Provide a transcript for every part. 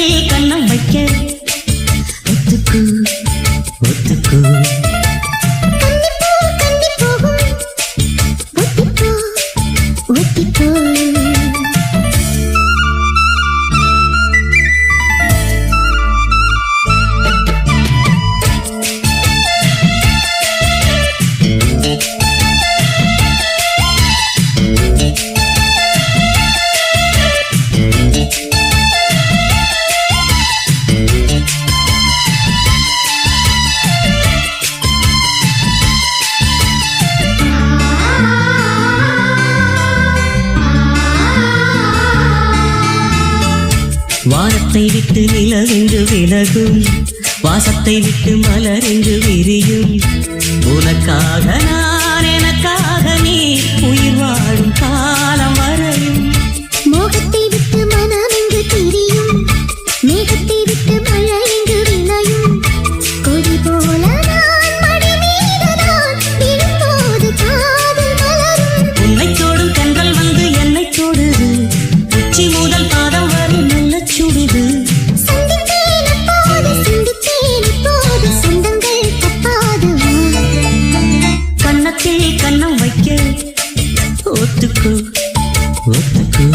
கன்னத்தில் கண்ணம் வைக்க ஒத்துக்கு ஒத்துக்கு வானத்தை விட்டு நிலவென்று விலகும் வாசத்தை விட்டு மலரென்று விரியும் உனக்காக நான் எனக்காக நீ உயிர் வாழும் காலம் வரையும் மோகத்தை விட்டு மனம் எங்கு திரியும் மேகத்தை விட்டு மழை எங்கு விளையும் கொடி போல நான் மடி மீது நான் விழும்போது காதல் மலரும் உன்னை தோடும் கண்கள் வந்து என்னை தொடுது உச்சி முதல் பாதம் வரை நல்ல சுடுது சந்தித்தேன் அப்போது சிந்தித்தேன் இப்போது சொந்தங்கள் தப்பாது கன்னத்தில் கண்ணம் வைக்க ஒத்துக்கு ஒத்துக்கு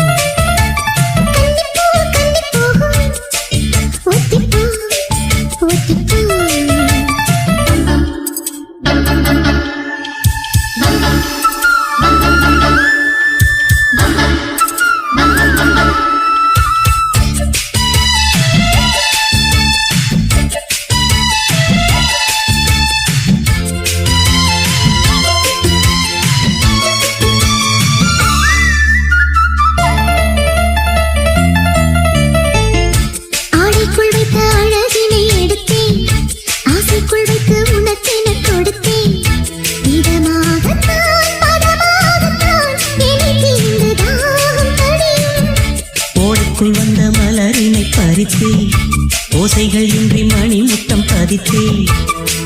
ஆடைக்குள் வைத்த அழகினை எடுத்தேன் ஆசைக்குள் வைத்து உனக்கென கொடுத்தேன் இதமாகத்தான் பதமாகத்தான் எனக்கு இந்த தாகம் தடியும் ஓடைக்குள் வந்த மலரினை பறித்தே ஓசைகள் இன்றி மணி முத்தம் பதித்தே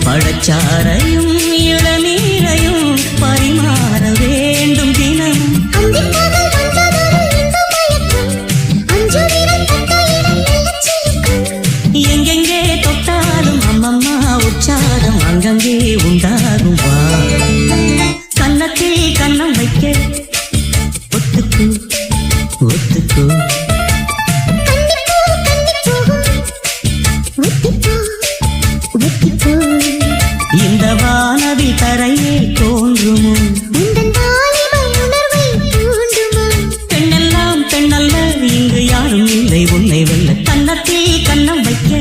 பழச்சாரையும் இளநீரையும் பரிமாற வேண்டும் தினமும் அந்திப்பகல் வந்ததொரு இன்ப மயக்கம் அஞ்சு நிறம் தந்த இடம் மெல்லச் சிலுக்கும் எங்கெங்கே தொட்டாலும் அம்மம்மா உற்சாகம் அங்கங்கே உண்டாகும் வா கன்னத்தில் கண்ணம் வைக்க ஒத்துக்கு ஒத்துக்கு இந்த வானதி தரையே தோன்றுமோ உந்தன் வாலிப உணர்வை தூண்டுமா பெண்ணெல்லாம் பெண்ணல்ல இங்கு யாரும் இல்லை உன்னை வெல்ல கன்னத்தில் கண்ணம் வைக்க